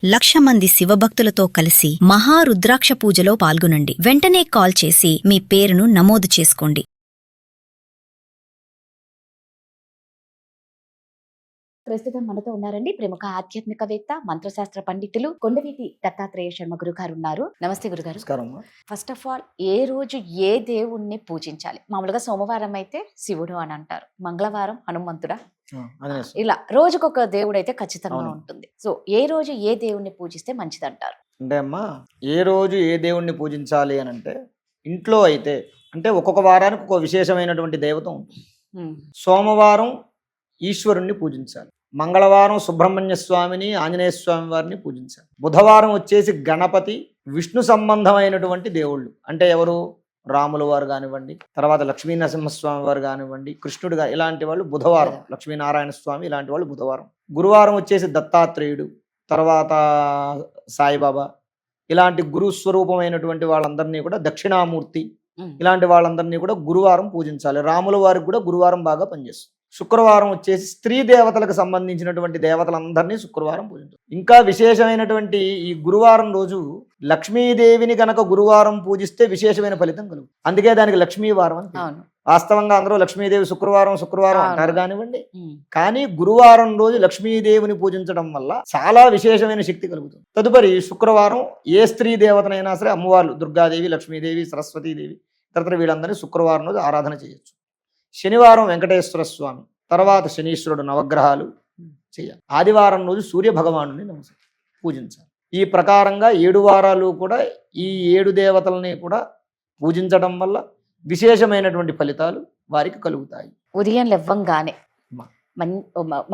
1,00,000 మంది శివభక్తులతో కలిసి మహారుద్రాక్ష పూజలో పాల్గొనండి. వెంటనే కాల్ చేసి మీ పేరును నమోదు చేసుకోండి. ప్రస్తుతం మనతో ఉన్నారండి ప్రముఖ ఆధ్యాత్మికవేత్త, మంత్రశాస్త్ర పండితులు కొండవీటి దత్తాత్రేయ శర్మ గురుగారు ఉన్నారు. నమస్తే గురుగారు. ఫస్ట్ ఆఫ్ ఆల్, ఏ రోజు ఏ దేవుణ్ణి పూజించాలి? మామూలుగా సోమవారం అయితే శివుడు అని అంటారు, మంగళవారం హనుమంతుడా, ఇలా రోజుకొక దేవుడు అయితే ఖచ్చితంగా ఉంటుంది. సో ఏ రోజు ఏ దేవుణ్ణి పూజిస్తే మంచిది అంటారు? అంటే అమ్మా, ఏ రోజు ఏ దేవుణ్ణి పూజించాలి అని అంటే, ఇంట్లో అయితే అంటే ఒక్కొక్క వారానికి ఒక విశేషమైనటువంటి దేవత ఉంటుంది. సోమవారం ఈశ్వరుణ్ణి పూజించాలి, మంగళవారం సుబ్రహ్మణ్య స్వామిని, ఆంజనేయ స్వామి వారిని పూజించాలి, బుధవారం వచ్చేసి గణపతి, విష్ణు సంబంధమైనటువంటి దేవుళ్ళు అంటే ఎవరు, రాముల వారు కానివ్వండి, తర్వాత లక్ష్మీ నరసింహస్వామి వారు కానివ్వండి, కృష్ణుడు ఇలాంటి వాళ్ళు బుధవారం, లక్ష్మీనారాయణ స్వామి ఇలాంటి వాళ్ళు బుధవారం. గురువారం వచ్చేసి దత్తాత్రేయుడు, తర్వాత సాయిబాబా, ఇలాంటి గురుస్వరూపమైనటువంటి వాళ్ళందరినీ కూడా, దక్షిణామూర్తి, ఇలాంటి వాళ్ళందరినీ కూడా గురువారం పూజించాలి. రాముల వారికి కూడా గురువారం బాగా పనిచేస్తుంది. శుక్రవారం వచ్చేసి స్త్రీ దేవతలకు సంబంధించినటువంటి దేవతలందరినీ శుక్రవారం పూజించాలి. ఇంకా విశేషమైనటువంటి ఈ గురువారం రోజు లక్ష్మీదేవిని కనుక గురువారం పూజిస్తే విశేషమైన ఫలితం కలుగుతుంది. అందుకే దానికి లక్ష్మీవారం అని. వాస్తవంగా అందరూ లక్ష్మీదేవి శుక్రవారం అంటారు కానివ్వండి, కానీ గురువారం రోజు లక్ష్మీదేవిని పూజించడం వల్ల చాలా విశేషమైన శక్తి కలుగుతుంది. తదుపరి శుక్రవారం ఏ స్త్రీ దేవతనైనా సరే, అమ్మవార్లు దుర్గాదేవి, లక్ష్మీదేవి, సరస్వతీదేవి, తదితర వీళ్ళందరినీ శుక్రవారం రోజు ఆరాధన చేయొచ్చు. శనివారం వెంకటేశ్వర స్వామి, తర్వాత శనీశ్వరుడు, నవగ్రహాలు చేయాలి. ఆదివారం రోజు సూర్య భగవానుని పూజించాలి. ఈ ప్రకారంగా 7 వారాలు కూడా ఈ 7 దేవతలని కూడా పూజించడం వల్ల విశేషమైనటువంటి ఫలితాలు వారికి కలుగుతాయి. ఉదయం లేవగానే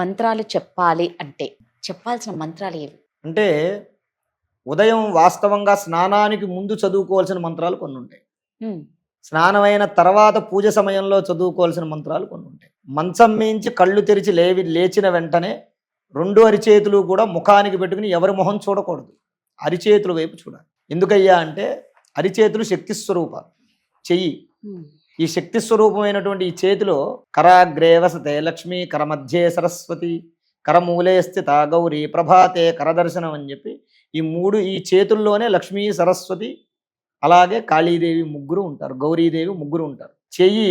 మంత్రాలు చెప్పాలి అంటే చెప్పాల్సిన మంత్రాలు ఏవి? అంటే ఉదయం వాస్తవంగా స్నానానికి ముందు చదువుకోవాల్సిన మంత్రాలు కొన్ని ఉంటాయి, స్నానమైన తర్వాత పూజ సమయంలో చదువుకోవాల్సిన మంత్రాలు కొన్ని ఉంటాయి. మంచం మించి కళ్ళు తెరిచి లేచిన వెంటనే 2 అరిచేతులు కూడా ముఖానికి పెట్టుకుని ఎవరి మొహం చూడకూడదు, అరిచేతుల వైపు చూడాలి. ఎందుకయ్యా అంటే అరిచేతులు శక్తి స్వరూపాలు. చెయ్యి, ఈ శక్తి స్వరూపమైనటువంటి ఈ చేతిలో కరాగ్రే వసతే లక్ష్మి, కరమధ్యే సరస్వతి, కరమూలే స్థిత గౌరీ, ప్రభాతే కరదర్శనం అని చెప్పి ఈ చేతుల్లోనే లక్ష్మీ, సరస్వతి, అలాగే కాళీదేవి ముగ్గురు ఉంటారు, గౌరీదేవి ముగ్గురు ఉంటారు. చెయ్యి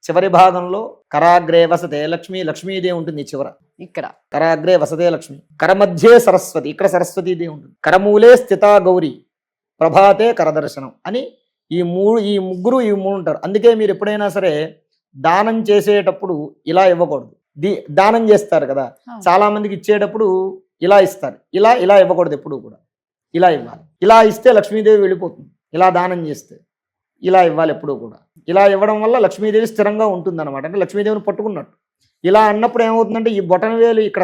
చివరి భాగంలో కరాగ్రే వసతే లక్ష్మి, లక్ష్మీదేవి ఉంటుంది చివర, ఇక్కడ కరాగ్రే వసతే లక్ష్మి, కరమధ్యే సరస్వతి, ఇక్కడ సరస్వతీదేవి ఉంటుంది, కరమూలే స్థిత గౌరీ, ప్రభాతే కరదర్శనం అని ఈ ముగ్గురు ఉంటారు. అందుకే మీరు ఎప్పుడైనా సరే దానం చేసేటప్పుడు ఇలా ఇవ్వకూడదు. దానం చేస్తారు కదా, చాలా మందికి ఇచ్చేటప్పుడు ఇలా ఇస్తారు, ఇలా ఇవ్వకూడదు. ఎప్పుడు కూడా ఇలా ఇవ్వాలి. ఇలా ఇస్తే లక్ష్మీదేవి వెళ్ళిపోతుంది. ఇలా దానం చేస్తే ఇలా ఇవ్వాలి ఎప్పుడూ కూడా. ఇలా ఇవ్వడం వల్ల లక్ష్మీదేవి స్థిరంగా ఉంటుంది అనమాట. అంటే లక్ష్మీదేవిని పట్టుకున్నట్టు. ఇలా అన్నప్పుడు ఏమవుతుందంటే ఈ బొటన వేలు ఇక్కడ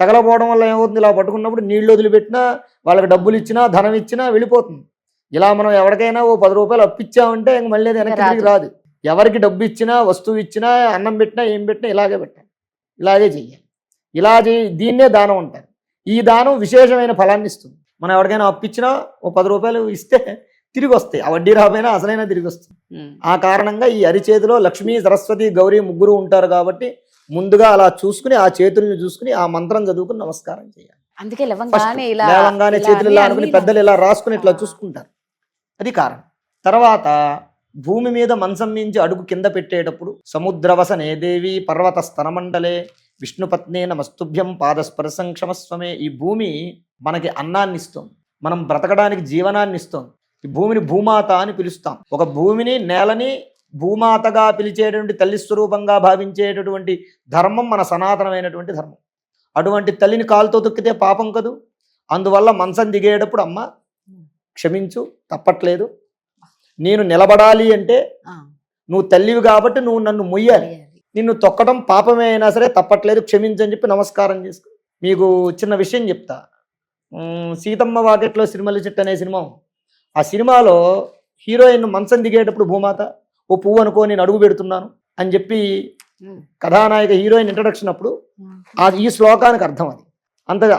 తగలపోవడం వల్ల ఏమవుతుంది, ఇలా పట్టుకున్నప్పుడు నీళ్లు వదిలిపెట్టినా, వాళ్ళకి డబ్బులు ఇచ్చినా, ధనం ఇచ్చినా వెళ్ళిపోతుంది. ఇలా మనం ఎవరికైనా ఓ 10 రూపాయలు అప్పిచ్చామంటే ఇంక మళ్ళీ వెనక్కి రాదు. ఎవరికి డబ్బు ఇచ్చినా, వస్తువు ఇచ్చినా, అన్నం పెట్టినా, ఏం పెట్టినా ఇలాగే పెట్టాలి, ఇలాగే చెయ్యాలి. దీన్నే దానం అంటారు. ఈ దానం విశేషమైన ఫలాన్ని ఇస్తుంది. మనం ఎవరికైనా అప్పిచ్చినా ఓ 10 రూపాయలు ఇస్తే తిరిగి వస్తాయి, ఆ వడ్డీ రాబోయినా అసలైనా తిరిగి వస్తుంది. ఆ కారణంగా ఈ అరిచేతిలో లక్ష్మీ, సరస్వతి, గౌరీ ముగ్గురు ఉంటారు కాబట్టి ముందుగా అలా చూసుకుని, ఆ చేతుల్ని చూసుకుని ఆ మంత్రం చదువుకుని నమస్కారం చేయాలి. అందుకే లేవంగానే చేతులు ఇలా అనుకుని పెద్దలు ఇలా రాసుకుని ఇట్లా చూసుకుంటారు, అది కారణం. తర్వాత భూమి మీద మంచం మించి అడుగు కింద పెట్టేటప్పుడు సముద్రవసనే దేవి పర్వత స్తనమండలే విష్ణుపత్నే నమస్తుభ్యం పాదస్పర్శం క్షమస్వమే. ఈ భూమి మనకి అన్నాన్ని ఇస్తుంది, మనం బ్రతకడానికి జీవనాన్ని ఇస్తుంది. ఈ భూమిని భూమాత అని పిలుస్తాం. ఒక భూమిని, నేలని భూమాతగా పిలిచేటువంటి, తల్లి స్వరూపంగా భావించేటటువంటి ధర్మం మన సనాతనమైనటువంటి ధర్మం. అటువంటి తల్లిని కాలుతో తొక్కితే పాపం కదూ. అందువల్ల మంచం దిగేటప్పుడు అమ్మ క్షమించు, తప్పట్లేదు, నేను నిలబడాలి అంటే నువ్వు తల్లివి కాబట్టి నువ్వు నన్ను మొయ్యాలి, నిన్ను తొక్కడం పాపమే అయినా సరే తప్పట్లేదు, క్షమించని చెప్పి నమస్కారం చేసుకో. మీకు చిన్న విషయం చెప్తా. సీతమ్మ వాకిట్లో సిరిమల్లి చెట్టు అనే సినిమా, ఆ సినిమాలో హీరోయిన్ మంచం దిగేటప్పుడు భూమాత ఓ పువ్వు అనుకో నేను అడుగు పెడుతున్నాను అని చెప్పి కథానాయక హీరోయిన్ ఇంట్రడక్షన్ అప్పుడు ఈ శ్లోకానికి అర్థం అది.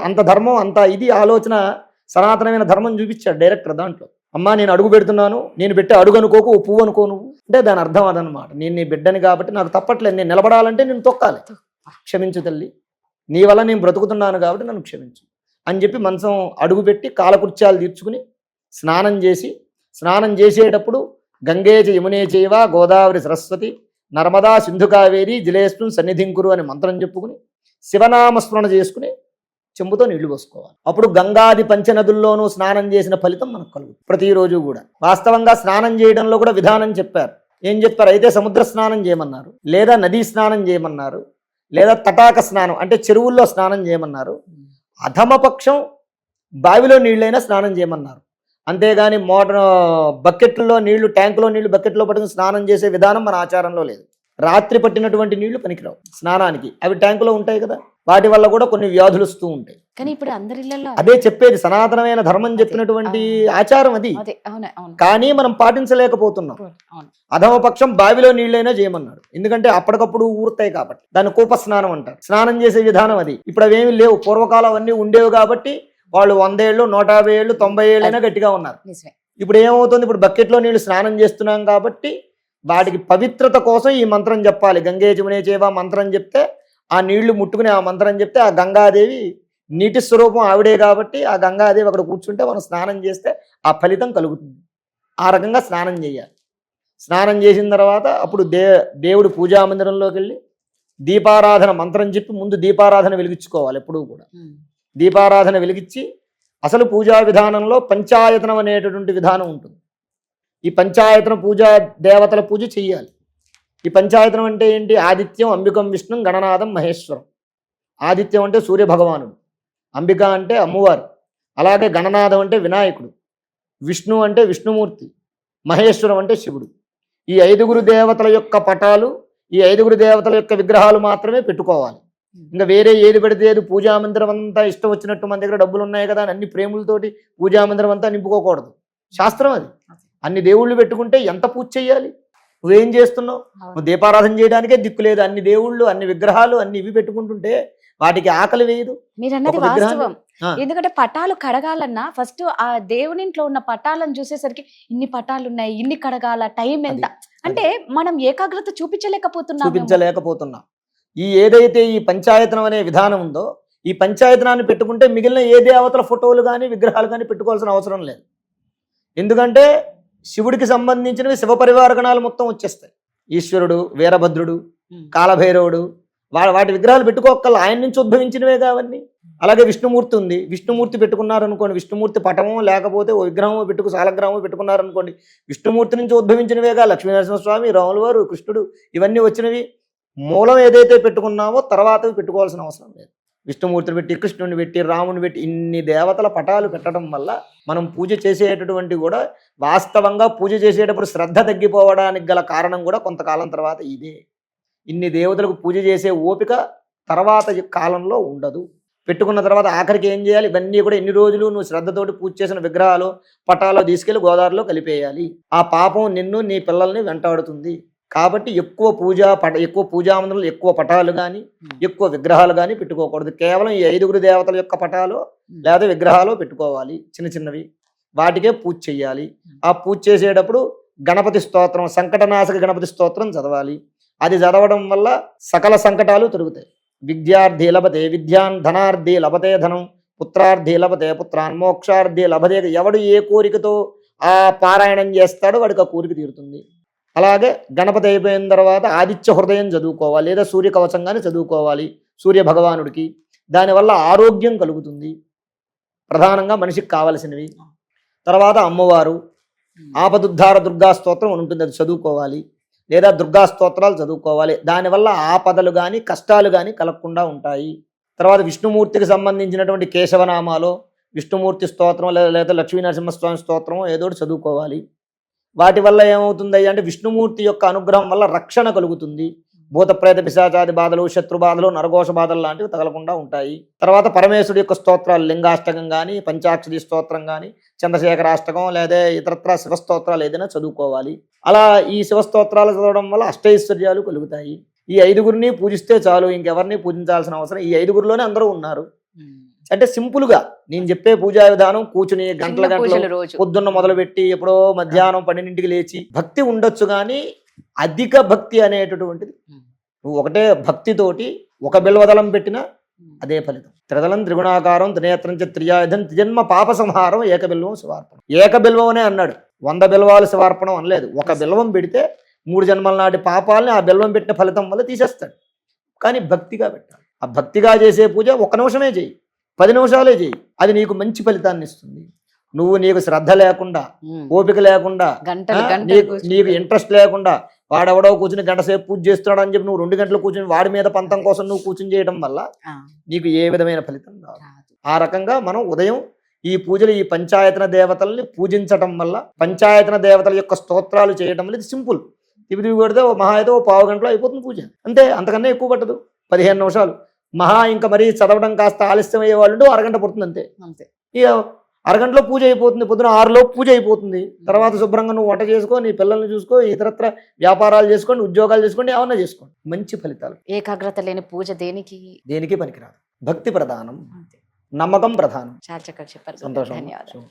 అంత ధర్మం, అంత ఇది ఆలోచన, సనాతనమైన ధర్మం చూపించాడు డైరెక్టర్ దాంట్లో. అమ్మా నేను అడుగు పెడుతున్నాను, నేను పెట్టే అడుగు అనుకోకు, ఓ పువ్వు అనుకో నువ్వు అంటే దాని అర్థం అదనమాట. నేను నీ బిడ్డని కాబట్టి నాకు తప్పట్లేదు, నేను నిలబడాలంటే నేను తొక్కాలి, క్షమించు తల్లి, నీ వల్ల నేను బ్రతుకుతున్నాను కాబట్టి నన్ను క్షమించు అని చెప్పి మంచం అడుగుపెట్టి కాలకృత్యాలు తీర్చుకుని స్నానం చేసేటప్పుడు గంగే చ యమునే చైవ గోదావరి సరస్వతి నర్మదా సింధు కావేరి జలేస్మిన్ సన్నిధింకురు అని మంత్రం చెప్పుకుని శివనామస్మరణ చేసుకుని చెంబుతో నీళ్లు పోసుకోవాలి. అప్పుడు గంగాది పంచనదుల్లోనూ స్నానం చేసిన ఫలితం మనకు కలుగుతుంది ప్రతిరోజు కూడా. వాస్తవంగా స్నానం చేయడంలో కూడా విధానం చెప్పారు. ఏం చెప్పారు? అయితే సముద్ర స్నానం చేయమన్నారు, లేదా నదీ స్నానం చేయమన్నారు, లేదా తటాక స్నానం అంటే చెరువుల్లో స్నానం చేయమన్నారు. అధమపక్షం బావిలో నీళ్ళైనా స్నానం చేయమన్నారు. అంతేగాని బకెట్లో నీళ్లు, ట్యాంకులో నీళ్లు బకెట్లో పట్టుకుని స్నానం చేసే విధానం మన ఆచారంలో లేదు. రాత్రి పట్టినటువంటి నీళ్లు పనికిరావు స్నానానికి, అవి ట్యాంకులో ఉంటాయి కదా, వాటి వల్ల కూడా కొన్ని వ్యాధులు వస్తూ ఉంటాయి. కానీ ఇప్పుడు అందరిలో అదే చెప్పేది, సనాతనమైన ధర్మం చెప్పినటువంటి ఆచారం అది. కానీ మనం పాటించలేకపోతున్నాం. అధమపక్షం బావిలో నీళ్ళైనా చేయమన్నాడు, ఎందుకంటే అప్పటికప్పుడు ఊరుతాయి కాబట్టి. దాన్ని కూప స్నానం అంటారు. స్నానం చేసే విధానం అది. ఇప్పుడు అవేమి లేవు, పూర్వకాలం అవన్నీ ఉండేవి కాబట్టి వాళ్ళు 100 ఏళ్ళు 150 ఏళ్ళు 90 ఏళ్ళైనా గట్టిగా ఉన్నారు. ఇప్పుడు ఏమవుతుంది? ఇప్పుడు బకెట్లో నీళ్లు స్నానం చేస్తున్నాం కాబట్టి వాటికి పవిత్రత కోసం ఈ మంత్రం చెప్పాలి. గంగే జమునే చైవ మంత్రం చెప్తే, ఆ నీళ్లు ముట్టుకుని ఆ మంత్రం చెప్తే, ఆ గంగాదేవి నీటి స్వరూపం ఆవిడే కాబట్టి ఆ గంగాదేవి అక్కడ కూర్చుంటే మనం స్నానం చేస్తే ఆ ఫలితం కలుగుతుంది. ఆ రకంగా స్నానం చేయాలి. స్నానం చేసిన తర్వాత అప్పుడు దేవుడు పూజా మందిరంలోకి వెళ్ళి దీపారాధన మంత్రం చెప్పి ముందు దీపారాధన వెలిగించుకోవాలి. ఎప్పుడూ కూడా దీపారాధన వెలిగించి, అసలు పూజా విధానంలో పంచాయతనం అనేటటువంటి విధానం ఉంటుంది. ఈ పంచాయతన పూజ, దేవతల పూజ చెయ్యాలి. ఈ పంచాయతనం అంటే ఏంటి? ఆదిత్యం, అంబికం, విష్ణుం, గణనాథం, మహేశ్వరం. ఆదిత్యం అంటే సూర్య భగవానుడు, అంబిక అంటే అమ్మవారు, అలాగే గణనాథం అంటే వినాయకుడు, విష్ణు అంటే విష్ణుమూర్తి, మహేశ్వరం అంటే శివుడు. ఈ 5 దేవతల యొక్క పటాలు, ఈ 5 దేవతల యొక్క విగ్రహాలు మాత్రమే పెట్టుకోవాలి. ఇంకా వేరే ఏది పెడితే ఏది పూజా మందిరం అంతా ఇష్టం వచ్చినట్టు, మన దగ్గర డబ్బులు ఉన్నాయి కదా అని అన్ని ప్రేములతోటి పూజా మందిరం అంతా నింపుకోకూడదు. శాస్త్రం అది. అన్ని దేవుళ్ళు పెట్టుకుంటే ఎంత పూజ చేయాలి? నువ్వేం చేస్తున్నావు? నువ్వు దీపారాధన చేయడానికే దిక్కు లేదు. అన్ని దేవుళ్ళు, అన్ని విగ్రహాలు, అన్ని ఇవి పెట్టుకుంటుంటే వాటికి ఆకలి వేయదు. మీరు అన్నది వాస్తవం. ఎందుకంటే పటాలు కడగాలన్నా ఫస్ట్ ఆ దేవుని ఇంట్లో ఉన్న పటాలను చూసేసరికి ఇన్ని పటాలు ఉన్నాయి, ఇన్ని కడగాల, టైం ఎంత అంటే మనం ఏకాగ్రత చూపించలేకపోతున్నాం. ఈ ఏదైతే ఈ పంచాయతనం అనే విధానం ఉందో, ఈ పంచాయతనాన్ని పెట్టుకుంటే మిగిలిన ఏ దేవతల ఫోటోలు కానీ విగ్రహాలు కానీ పెట్టుకోవాల్సిన అవసరం లేదు. ఎందుకంటే శివుడికి సంబంధించినవి శివ పరివార గణాలు మొత్తం వచ్చేస్తాయి. ఈశ్వరుడు, వీరభద్రుడు, కాలభైరవుడు, వాటి విగ్రహాలు పెట్టుకోకల్లా ఆయన నుంచి ఉద్భవించినవే కావన్నీ. అలాగే విష్ణుమూర్తి ఉంది, విష్ణుమూర్తి పెట్టుకున్నారనుకోండి, విష్ణుమూర్తి పటమో లేకపోతే ఓ విగ్రహమో సాలగ్రామో పెట్టుకున్నారనుకోండి, విష్ణుమూర్తి నుంచి ఉద్భవించినవేగా. లక్ష్మీనరసింహస్వామి, రాములవారు, కృష్ణుడు, ఇవన్నీ వచ్చినవి. మూలం ఏదైతే పెట్టుకున్నామో తర్వాత పెట్టుకోవాల్సిన అవసరం లేదు. విష్ణుమూర్తిని పెట్టి, కృష్ణుని పెట్టి, రాముని పెట్టి, ఇన్ని దేవతల పటాలు పెట్టడం వల్ల మనం పూజ చేసేటటువంటి కూడా వాస్తవంగా పూజ చేసేటప్పుడు శ్రద్ధ తగ్గిపోవడానికి గల కారణం కూడా కొంతకాలం తర్వాత ఇదే. ఇన్ని దేవతలకు పూజ చేసే ఓపిక తర్వాత కాలంలో ఉండదు. పెట్టుకున్న తర్వాత ఆఖరికి ఏం చేయాలి? ఇవన్నీ కూడా ఎన్ని రోజులు నువ్వు శ్రద్ధతోటి పూజ చేసిన విగ్రహాలు, పటాలు తీసుకెళ్లి గోదావరిలో కలిపేయాలి. ఆ పాపం నిన్ను, నీ పిల్లల్ని వెంటాడుతుంది. కాబట్టి ఎక్కువ పూజా మందిరంలో ఎక్కువ పటాలు కానీ ఎక్కువ విగ్రహాలు కానీ పెట్టుకోకూడదు. కేవలం ఈ 5 దేవతల యొక్క పటాలు లేదా విగ్రహాలు పెట్టుకోవాలి, చిన్న చిన్నవి. వాటికే పూజ చెయ్యాలి. ఆ పూజ చేసేటప్పుడు గణపతి స్తోత్రం, సంకటనాశక గణపతి స్తోత్రం చదవాలి. అది చదవడం వల్ల సకల సంకటాలు తొలుగుతాయి. విద్యార్థి లభతే విద్యాన్, ధనార్థి లభతే ధనం, పుత్రార్థి లభతే పుత్రాన్, మోక్షార్థి లభతే. ఎవడు ఏ కోరికతో ఆ పారాయణం చేస్తాడో వాడికి ఆ కోరిక తీరుతుంది. అలాగే గణపతి అయిపోయిన తర్వాత ఆదిత్య హృదయం చదువుకోవాలి, లేదా సూర్య కవచంగానే చదువుకోవాలి సూర్య భగవానుడికి. దానివల్ల ఆరోగ్యం కలుగుతుంది. ప్రధానంగా మనిషికి కావలసినవి. తర్వాత అమ్మవారు ఆపదుద్ధార దుర్గా స్తోత్రం అని ఉంటుంది, అది చదువుకోవాలి, లేదా దుర్గా స్తోత్రాలు చదువుకోవాలి. దానివల్ల ఆపదలు కానీ కష్టాలు కానీ కలగకుండా ఉంటాయి. తర్వాత విష్ణుమూర్తికి సంబంధించినటువంటి కేశవనామాలో విష్ణుమూర్తి స్తోత్రం లేదా లక్ష్మీనరసింహస్వామి స్తోత్రం ఏదో చదువుకోవాలి. వాటి వల్ల ఏమవుతుంది అంటే విష్ణుమూర్తి యొక్క అనుగ్రహం వల్ల రక్షణ కలుగుతుంది. భూత ప్రేత పిశాచాది బాధలు, శత్రు బాధలు, నరఘోష బాధలు లాంటివి తగలకుండా ఉంటాయి. తర్వాత పరమేశ్వరుడి యొక్క స్తోత్రాలు, లింగాష్టకం కానీ, పంచాక్షరి స్తోత్రం కానీ, చంద్రశేఖరాష్టకం లేదా ఇతరత్ర శివస్తోత్రాలు ఏదైనా చదువుకోవాలి. అలా ఈ శివస్తోత్రాలు చదవడం వల్ల అష్టైశ్వర్యాలు కలుగుతాయి. ఈ 5 పూజిస్తే చాలు, ఇంకెవరిని పూజించాల్సిన అవసరం. ఈ 5 అందరూ ఉన్నారు. అంటే సింపుల్ గా నేను చెప్పే పూజా విధానం కూర్చుని గంటలు పొద్దున్న మొదలుపెట్టి ఎప్పుడో మధ్యాహ్నం 12ంటికి లేచి భక్తి ఉండొచ్చు, కానీ అధిక భక్తి అనేటటువంటిది నువ్వు ఒకటే భక్తితోటి ఒక బిల్వదళం పెట్టినా అదే ఫలితం. త్రిదలం త్రిగుణాకారం త్రినేత్రం చ త్రియాయుధం త్రిజన్మ పాప సంహారం ఏకబిల్వం శివార్పణం. ఏకబిల్వమనే అన్నాడు, 100 బిల్వాలు శివార్పణం అనలేదు. ఒక బిల్వం పెడితే 3 జన్మల నాటి పాపాలని ఆ బిల్వం పెట్టిన ఫలితం వల్ల తీసేస్తాడు. కానీ భక్తిగా పెట్టాలి. ఆ భక్తిగా చేసే పూజ 1 నిమిషమే చేయి, 10 నిమిషాలే చేయి, అది నీకు మంచి ఫలితాన్ని ఇస్తుంది. నువ్వు నీకు శ్రద్ధ లేకుండా, ఓపిక లేకుండా, నీకు ఇంట్రెస్ట్ లేకుండా, వాడెవడో కూర్చుని 1 గంట సేపు పూజ చేస్తున్నాడు అని చెప్పి నువ్వు 2 గంటలు కూర్చుని వాడి మీద పంతం కోసం నువ్వు కూర్చుని చేయడం వల్ల నీకు ఏ విధమైన ఫలితం రాదు. ఆ రకంగా మనం ఉదయం ఈ పూజలు, ఈ పంచాయతన దేవతల్ని పూజించటం వల్ల, పంచాయతన దేవతల యొక్క స్తోత్రాలు చేయడం వల్ల, ఇది సింపుల్. తిరిగి కొడితే మహా అయితే 1/4 గంటలో అయిపోతుంది పూజ, అంతే. అంతకన్నా ఎక్కువ పట్టదు, 15 నిమిషాలు మహా. ఇంకా మరీ చదవడం కాస్త ఆలస్యం అయ్యే వాళ్ళు 1 అరగంట పడుతుంది అంతే. ఇక అరగంటలో పూజ అయిపోతుంది, పొద్దున 6లోపు పూజ అయిపోతుంది. తర్వాత శుభ్రంగా నువ్వు వంట చేసుకో, నీ పిల్లల్ని చూసుకో, ఇతరత్ర వ్యాపారాలు చేసుకోండి, ఉద్యోగాలు చేసుకోండి, ఏమన్నా చేసుకోండి, మంచి ఫలితాలు. ఏకాగ్రత లేని పూజ దేనికి పనికిరాదు. భక్తి ప్రధానం, నమ్మకం ప్రధానం. చాలా చక్కగా చెప్పారు. సంతోషం. ధన్యవాదాలు.